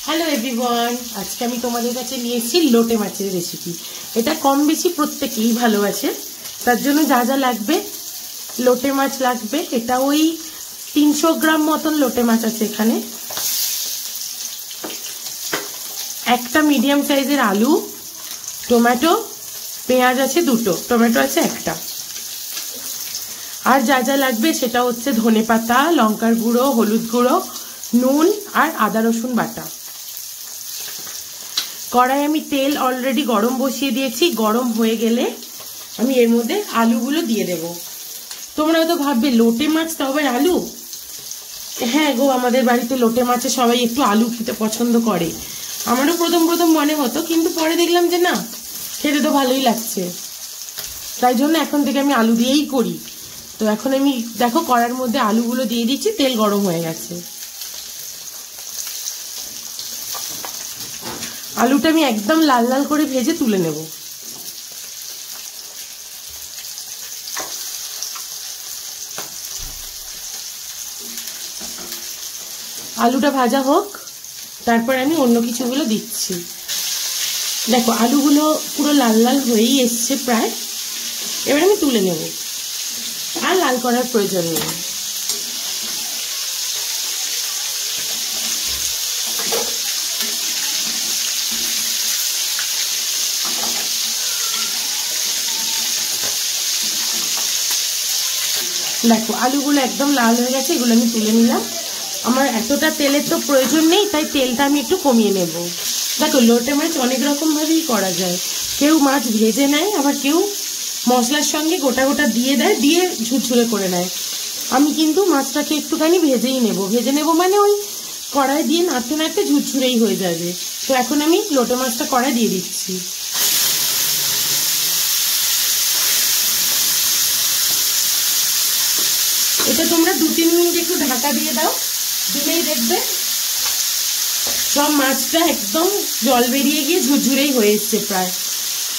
Hello everyone, আজকে আমি তোমাদের কাছে নিয়ে এসেছি লোটে মাছের রেসিপি। এটা কম বেশি প্রত্যেকেই ভালোবাসে। তার জন্য যা যা লাগবে, লোটে মাছ লাগবে। এটা ওই 300 গ্রাম মতন লোটে মাছ আছে এখানে। একটা মিডিয়াম সাইজের আলু, টমেটো, পেঁয়াজ আছে দুটো, টমেটো আছে একটা। আর যা যা লাগবে সেটা হচ্ছে ধনেপাতা, লঙ্কার গুঁড়ো, হলুদ গুঁড়ো, নুন আর আদা রসুন বাটা। কড়াই আমি তেল অলরেডি গরম বসিয়ে দিয়েছি। গরম হয়ে গেলে আমি এর মধ্যে আলুগুলো দিয়ে দেব। তোমরা তো ভাববে লোটে মাছ তাও আবার আলু। হ্যাঁ গো, আমাদের বাড়িতে লোটে মাছে সবাই একটু আলু খেতে পছন্দ করে। আমারও প্রথম প্রথম মনে হতো, কিন্তু পরে দেখলাম যে না, খেতে তো ভালোই লাগছে। তাই জন্য এখন থেকে আমি আলু দিয়েই করি। তো এখন আমি দেখো কড়ার মধ্যে আলুগুলো দিয়ে দিচ্ছি। তেল গরম হয়ে গেছে। আলুটা আমি একদম লাল লাল করে ভেজে তুলে নেব। আলুটা ভাজা হোক, তারপর আমি অন্য কিছুগুলো দিচ্ছি। দেখো আলুগুলো পুরো লাল লাল হয়েই এসছে প্রায়। এবার আমি তুলে নেব, আর লাল করার প্রয়োজন নেই। দেখো আলুগুলো একদম লাল হয়ে গেছে, এগুলো আমি তুলে নিলাম। আমার এতটা তেলের তো প্রয়োজন নেই, তাই তেলটা আমি একটু কমিয়ে নেব। দেখো লোটে মাছ অনেক রকম ভাবেই করা যায়। কেউ মাছ ভেজে নেয়, আবার কেউ মশলার সঙ্গে গোটা গোটা দিয়ে দেয়, দিয়ে ঝুরঝুরে করে নেয়। আমি কিন্তু মাছটাকে একটুখানি ভেজেই নেব। ভেজে নেব মানে ওই কড়াই দিয়ে নাড়তে নাড়তে ঝুরঝুরেই হয়ে যাবে। তো এখন আমি লোটে মাছটা কড়াই দিয়ে দিচ্ছি। এটা তোমরা 2-3 মিনিট একটু ঢাকা দিয়ে দাও, দিলেই দেখবে সব মাছটা একদম জল বেরিয়ে গিয়ে ঝুরঝুরেই হয়ে এসছে প্রায়।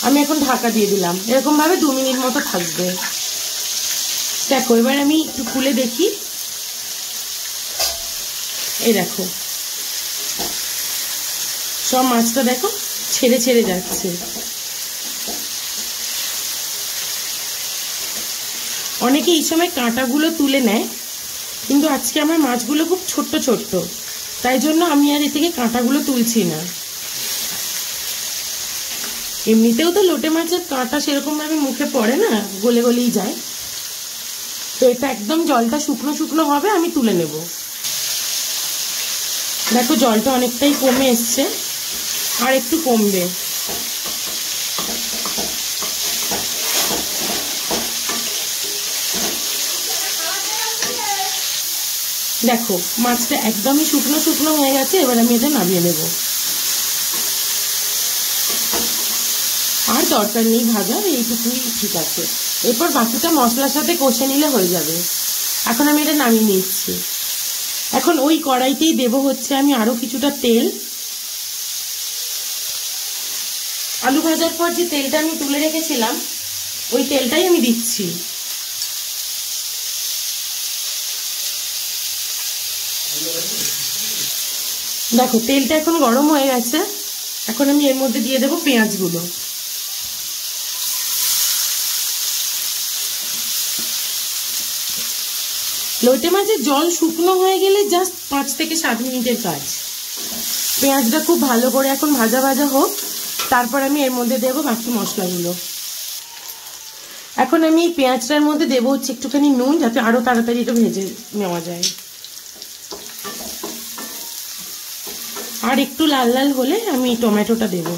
আমি এখন ঢাকা দিয়ে দিলাম। এরকম ভাবে 2 মিনিট মতো থাকবে। দেখো এবার আমি একটু খুলে দেখি। এই দেখো সব মাছটা দেখো ছেড়ে ছেড়ে যাচ্ছে। অনেকে এই সময় কাঁটাগুলো তুলে নেয়, কিন্তু আজকে আমার মাছগুলো খুব ছোট্ট ছোট্ট, তাই জন্য আমি আর এ থেকে কাঁটাগুলো তুলছি না। এমনিতেও তো লোটে মাছের কাঁটা সেরকম ভাবে মুখে পড়ে না, গলে গলেই যায়। তো এটা একদম জলটা শুকনো শুকনো হবে, আমি তুলে নেব। দেখো জলটা অনেকটাই কমে এসছে, আর একটু কমবে। দেখো মাছটা একদমই শুকনো শুকনো হয়ে গেছে। এবার আমি এটা নামিয়ে নেব। আর দরকার নেই ভাজা, এইটুকুই ঠিক আছে। এরপর বাকিটা মশলার সাথে কষে নিলে হয়ে যাবে। এখন আমি এটা নামিয়ে নিচ্ছি। এখন ওই কড়াইতেই দেব হচ্ছে আমি আরো কিছুটা তেল। আলু ভাজার পর যে তেলটা আমি তুলে রেখেছিলাম, ওই তেলটাই আমি দিচ্ছি। দেখো তেলটা এখন গরম হয়ে গেছে। এখন আমি এর মধ্যে দিয়ে দেবো পেঁয়াজগুলো। লোটে মাছের জল শুকনো হয়ে গেলে জাস্ট 5 থেকে 7 মিনিটের কাজ। পেঁয়াজটা খুব ভালো করে এখন ভাজা ভাজা হোক, তারপর আমি এর মধ্যে দেবো বাকি মশলাগুলো। এখন আমি পেঁয়াজটার মধ্যে দেবো হচ্ছে একটুখানি নুন, যাতে আরো তাড়াতাড়ি এটা ভেজে নেওয়া যায়। আর একটু লাল লাল হলে আমি টমেটোটা দেব।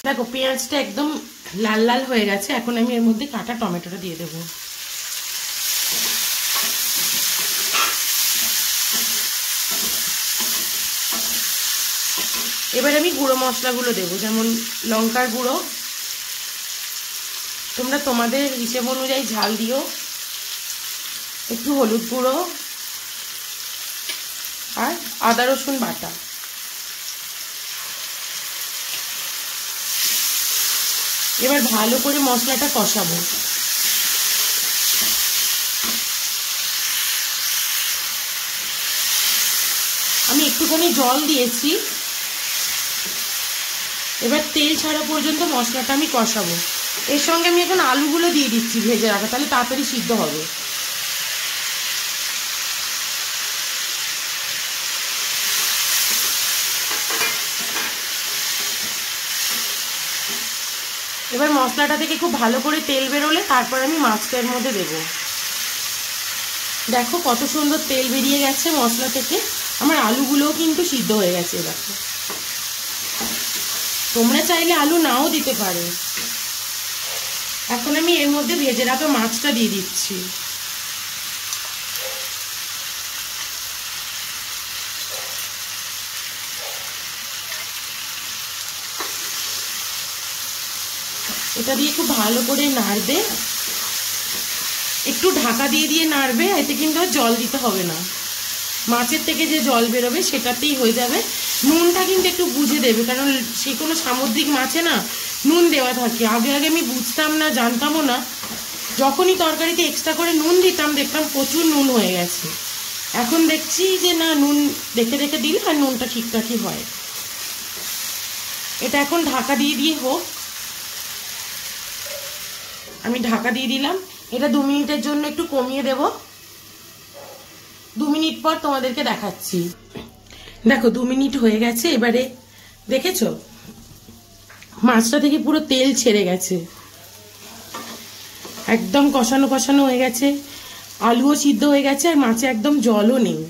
দেখো পেঁয়াজটা একদম লাল লাল হয়ে গেছে। এখন আমি এর মধ্যে কাটা টমেটোটা দিয়ে দেব। এবার আমি গুঁড়ো মশলাগুলো দেবো, যেমন লঙ্কার গুঁড়ো, তোমরা তোমাদের হিসেব অনুযায়ী ঝাল দিও। একটু হলুদ গুঁড়ো আর আদা রসুন বাটা। এবার ভালো করে মশলাটা কষাবো। একটুখানি জল দিয়েছি। এবার তেল ছাড়া পর্যন্ত মশলাটা আমি কষাবো। এর সঙ্গে আমি এখন আলুগুলো দিয়ে দিচ্ছি ভেজে রাখা, তাহলে তাড়াতাড়ি সিদ্ধ হবে। এবার মশলাটা থেকে খুব ভালো করে তেল বেরোলে তারপর আমি মাছটা এর মধ্যে দেবো। দেখো কত সুন্দর তেল বেরিয়ে গেছে মশলা থেকে। আমার আলুগুলোও কিন্তু সিদ্ধ হয়ে গেছে। দেখো, তোমরা চাইলে আলু নাও দিতে পারো। এখন আমি এর মধ্যে ভেজে রাখা মাছটা দিয়ে দিচ্ছি। এটা দিয়ে খুব ভালো করে নাড়বে, একটু ঢাকা দিয়ে দিয়ে নাড়বে। এতে কিন্তু আর জল দিতে হবে না, মাছের থেকে যে জল বেরোবে সেটাতেই হয়ে যাবে। নুনটা কিন্তু একটু বুঝে দেবে, কারণ সে কোনো সামুদ্রিক মাছে না নুন দেওয়া থাকে। আগে আগে আমি বুঝতাম না, জানতামও না। যখনই তরকারিতে এক্সট্রা করে নুন দিতাম দেখতাম প্রচুর নুন হয়ে গেছে। এখন দেখছি যে না, নুন দেখে দেখে দিলে আর নুনটা ঠিকঠাকই হয়। এটা এখন ঢাকা দিয়ে দিয়ে হোক। আমি ঢাকা দিয়ে দিলাম। এটা 2 মিনিটের জন্য একটু কমিয়ে দেব। 2 মিনিট পর তোমাদেরকে দেখাচ্ছি। দেখো 2 মিনিট হয়ে গেছে। এবারে দেখেছো মাছটা থেকে পুরো তেল ছেড়ে গেছে, একদম কষানো কষানো হয়ে গেছে। আলুও সিদ্ধ হয়ে গেছে আর মাছে একদম জলও নেই।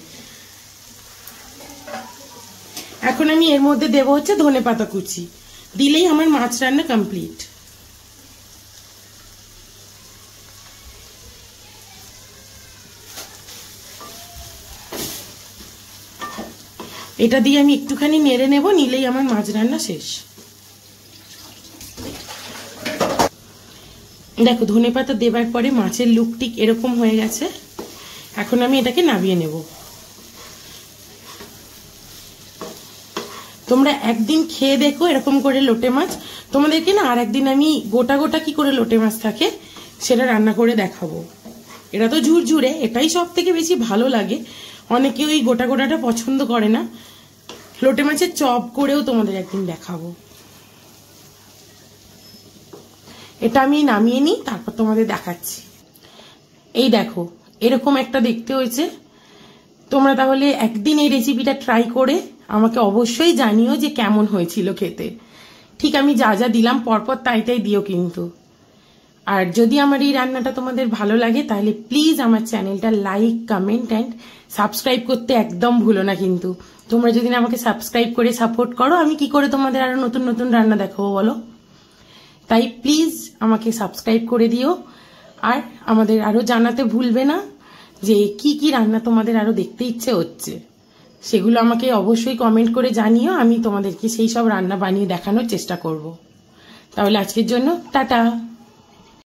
এখন আমি এর মধ্যে দেবো হচ্ছে ধনেপাতা কুচি। দিলেই আমার মাছ রান্না কমপ্লিট। এটা দিয়ে আমি একটুখানি নেড়ে নেব, নিলেই আমার মাছ রান্না শেষ। দেখো ধনেপাতা দেবার পরে মাছের লুক ঠিক এরকম হয়ে গেছে। এখন আমি এটাকে নামিয়ে নেব। তোমরা একদিন খেয়ে দেখো এরকম করে লোটে মাছ। তোমাদেরকে না আর একদিন আমি গোটা গোটা কি করে লোটে মাছ থাকে সেটা রান্না করে দেখাবো। এটা তো ঝুরঝুরে, এটাই সব থেকে বেশি ভালো লাগে। অনেকে ওই গোটা গোটাটা পছন্দ করে না। লোটে মাছের চপ করেও তোমাদের একদিন দেখাবো। এটা আমি নামিয়ে নিই, তারপর তোমাদের দেখাচ্ছি। এই দেখো এরকম একটা দেখতে হয়েছে। তোমরা তাহলে একদিন এই রেসিপিটা ট্রাই করে আমাকে অবশ্যই জানিও যে কেমন হয়েছিল খেতে। ঠিক আমি যা যা দিলাম পরপর তাই তাই দিও কিন্তু। আর যদি আমার এই রান্নাটা তোমাদের ভালো লাগে তাহলে প্লিজ আমার চ্যানেলটা লাইক, কমেন্ট অ্যান্ড সাবস্ক্রাইব করতে একদম ভুলো না কিন্তু। তোমরা যদি না আমাকে সাবস্ক্রাইব করে সাপোর্ট করো, আমি কি করে তোমাদের আরো নতুন নতুন রান্না দেখাবো বলো? তাই প্লিজ আমাকে সাবস্ক্রাইব করে দিও। আর আমাদের আরো জানাতে ভুলবে না যে কি কি রান্না তোমাদের আরো দেখতে ইচ্ছে হচ্ছে। সেগুলো আমাকে অবশ্যই কমেন্ট করে জানিও, আমি তোমাদেরকে সেই সব রান্না বানিয়ে দেখানোর চেষ্টা করব। তাহলে আজকের জন্য টাটা।